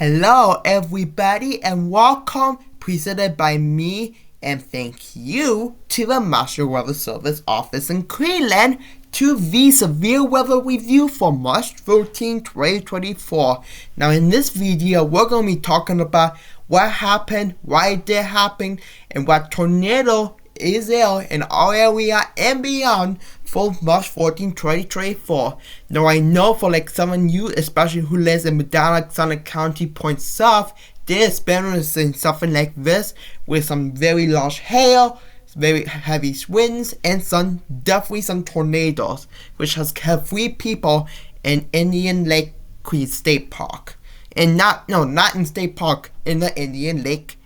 Hello everybody and welcome, presented by me, and thank you to the National Weather Service office in Cleveland to the severe weather review for March 13, 2024. Now in this video we're going to be talking about what happened, why it did happen, and what tornado is there in our area and beyond for March 14, 2024. Now I know for some of you, especially who lives in Medina County, Point South, they're experiencing something like this with some very large hail, very heavy winds, and definitely some tornadoes, which has killed 3 people in Indian Lake State Park. And not in State Park, in the Indian Lake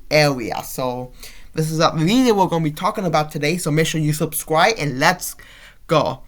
area. So this is a video we're going to be talking about today, so make sure you subscribe and let's go.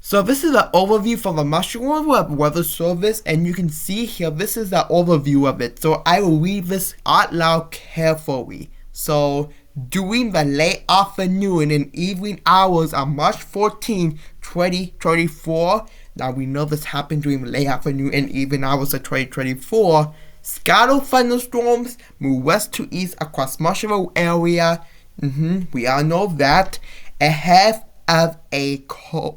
So this is an overview from the National Weather Service, and you can see here this is the overview of it. So I will read this out loud carefully. So during the late afternoon and evening hours on March 14, 2024, now we know this happened during the late afternoon and evening hours of 2024, scattered thunderstorms move west to east across much of the area. We all know that. Ahead of a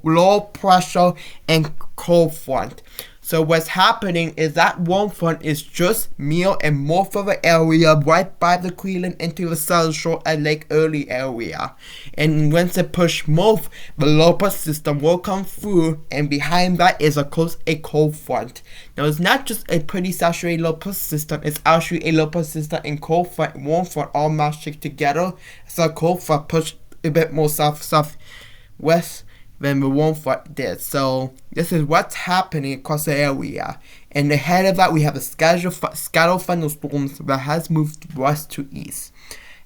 low pressure and cold front. So what's happening is that warm front is just near and most of the area right by the Cleveland into the southern shore and Lake Erie area. And once it push move, the low pressure system will come through, and behind that is a cold front. Now it's not just a pretty saturated low pressure system, it's actually a low pressure system and cold front, warm front all mashed together. So a cold front push a bit more southwest than the warm front did. So this is what's happening across the area. And ahead of that we have a scattered thunderstorms that has moved west to east.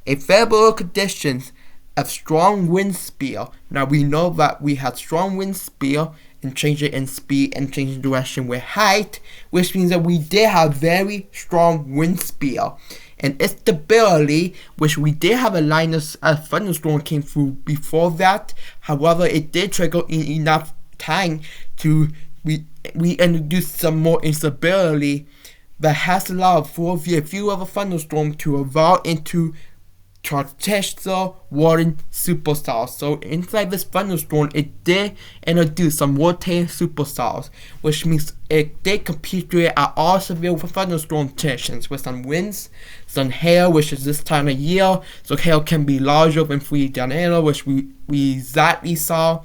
A favorable conditions of strong wind speed. Now we know that we had strong wind speed and change it in speed and change in direction with height, which means that we did have very strong wind speed. And instability, which we did have a line of thunderstorm came through before that. However, it did trigger enough time to we introduce some more instability that has allowed for a few other thunderstorms to evolve into tornado warning supercells. So inside this thunderstorm, it did introduce some rotating supercells, which means it did compete at all severe thunderstorm conditions with some winds, some hail, which is this time of year. So hail can be larger than 3 tornadoes, which we exactly saw,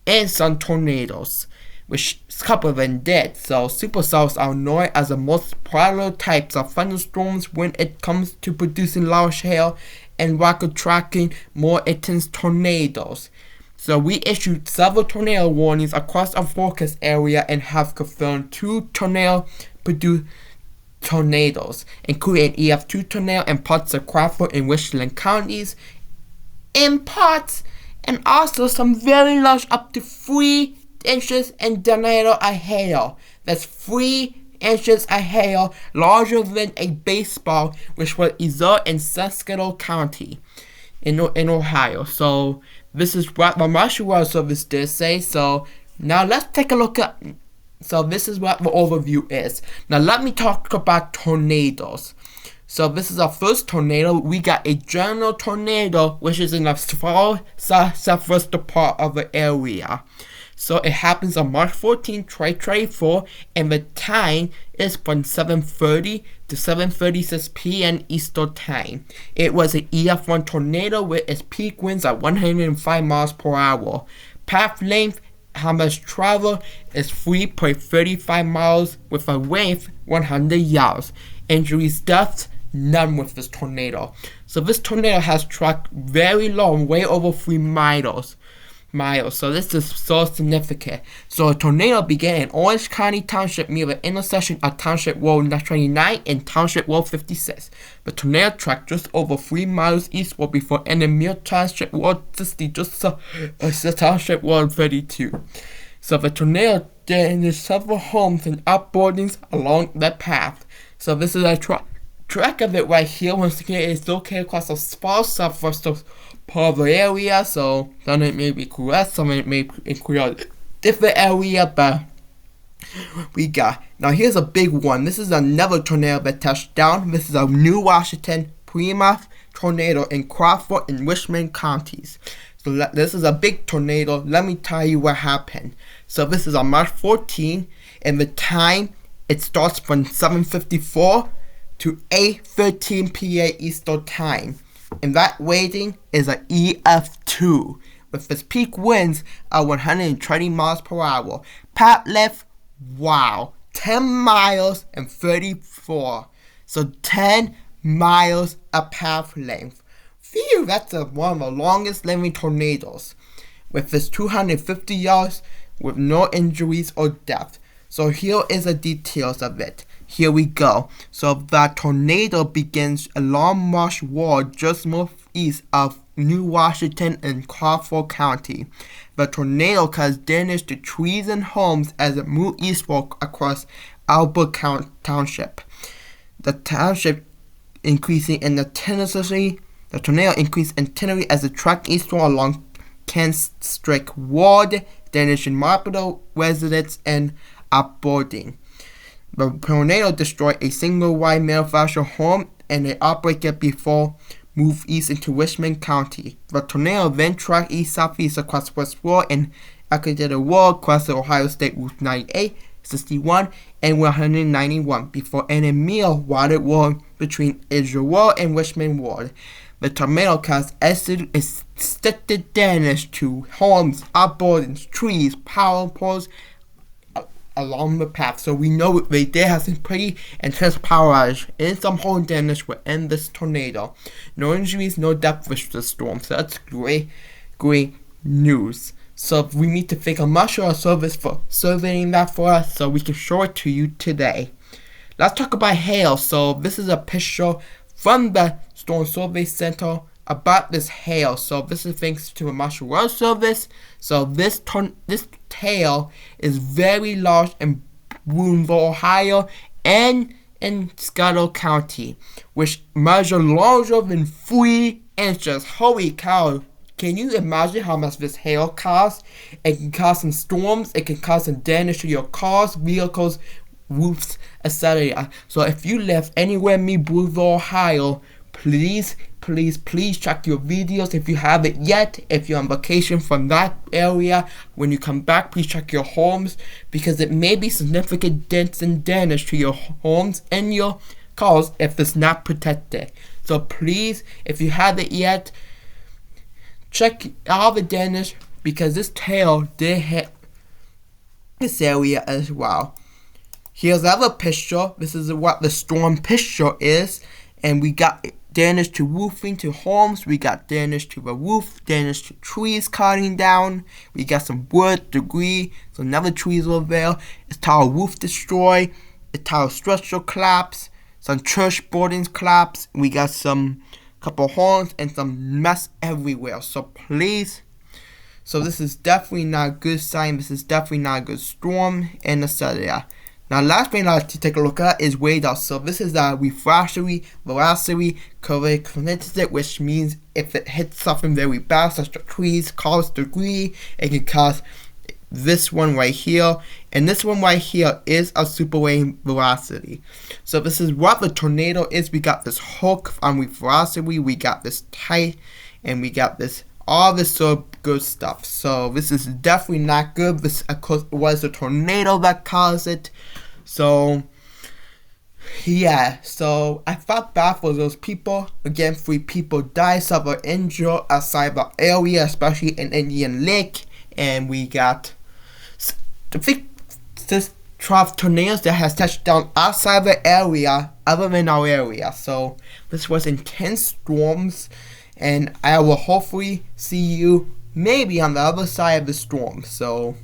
and some tornadoes, which a couple of them did. So supercells are known as the most popular types of thunderstorms when it comes to producing large hail and record tracking more intense tornadoes. So we issued several tornado warnings across our forecast area and have confirmed 2 tornado-produced tornadoes, including EF2 tornado in parts of Crawford and Richland counties, and also some very large, up to 3 inches in tornado of hail. That's 3 inches of hail, larger than a baseball, which was observed in Saskatoon County in Ohio. So this is what the National Weather Service did say. So now let's take a look at. So this is what the overview is. Now let me talk about tornadoes. So this is our first tornado. We got a general tornado, which is in the far southwestern part of the area. So it happens on March 14, 2024, and the time is from 7:30 to 7:36 p.m. Eastern Time. It was an EF1 tornado with its peak winds at 105 miles per hour. Path length, how much travel, is 3.35 miles with a length 100 yards. Injuries, deaths, none with this tornado. So this tornado has tracked very long, way over 3 miles. So this is so significant. So a tornado began in Orange County Township near the intersection of Township Road 29 and Township Road 56. The tornado tracked just over 3 miles eastward before ending near Township Road 60, just Township Road 32. So the tornado damaged several homes and outbuildings along that path. So this is a track of it right here. Once again, it's located across a small southwestern part of the area, so some of it may be correct, some of it may include a different area, but we got. Now here's a big one. This is another tornado that touched down. This is a New Washington Plymouth tornado in Crawford and Richmond counties. So this is a big tornado. Let me tell you what happened. So this is on March 14, and the time it starts from 7:54 to 8:13 p.m. Eastern Time. And that rating is an EF2 with its peak winds of 120 miles per hour. Path length, wow, 10 miles and 34. So 10 miles a path length. Phew, that's one of the longest living tornadoes. With its 250 yards with no injuries or death. So here is the details of it. Here we go. So the tornado begins along Marsh Road just northeast of New Washington in Crawford County. The tornado caused damage to trees and homes as it moved eastward across Albert Township. The township increasing in intensity. The tornado increased intensity as it tracked eastward along Kenstrick Road, damaging multiple residents and upboarding. The tornado destroyed a single-wide manufactured home and an outbreaker before moved east into Richmond County. The tornado then tracked east-southeast across West Road and exited the road across the Ohio State Route 98, 61, and 191 before ending Mill Water Road between Israel Road and Richmond Road. The tornado caused extensive damage to homes, outbuildings, trees, power poles along the path. So we know they did have some pretty intense power outage and some home damage within this tornado. No injuries, no death with the storm. So that's great news. So we need to thank a Marshall Service for surveying that for us so we can show it to you today. Let's talk about hail. So this is a picture from the Storm Survey Center about this hail. So this is thanks to a Marshall Weather Service. So this hail is very large in Boonville, Ohio, and in Scuttle County, which measure larger than 3 inches. Holy cow! Can you imagine how much this hail costs? It can cause some storms. It can cause some damage to your cars, vehicles, roofs, etc. So if you live anywhere near Boonville, Ohio, please check your videos if you haven't yet. If you're on vacation from that area, when you come back, please check your homes, because it may be significant dents and damage to your homes and your cars if it's not protected. So please, if you haven't yet, check all the damage, because this hail did hit this area as well. Here's another picture. This is what the storm picture is, and we got damage to roofing, to homes. We got damage to the roof, damage to trees cutting down. We got some wood, debris, so another trees over there. It's tower roof destroyed. It's tower structure collapse. Some church buildings collapse. We got some couple homes and some mess everywhere. So please. So this is definitely not a good sign. This is definitely not a good storm in the area. Now, last thing I'd like to take a look at is radar. So this is a refractory velocity coincident, which means if it hits something very bad, such as trees, cause debris, it can cause this one right here. And this one right here is a superwave velocity. So this is what the tornado is. We got this hook on velocity, we got this tight, and we got this all this sort of good stuff. So this is definitely not good. This, of course, was a tornado that caused it. So yeah, so I felt bad for those people. Again, 3 people died, some were injured outside the area, especially in Indian Lake. And we got this 12 tornadoes that has touched down outside the area other than our area. So this was intense storms, and I will hopefully see you maybe on the other side of the storm. So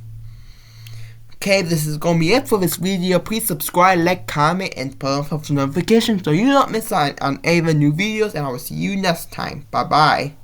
okay, this is going to be it for this video. Please subscribe, like, comment, and put on post notifications so you don't miss out on any of the new videos, and I will see you next time. Bye bye.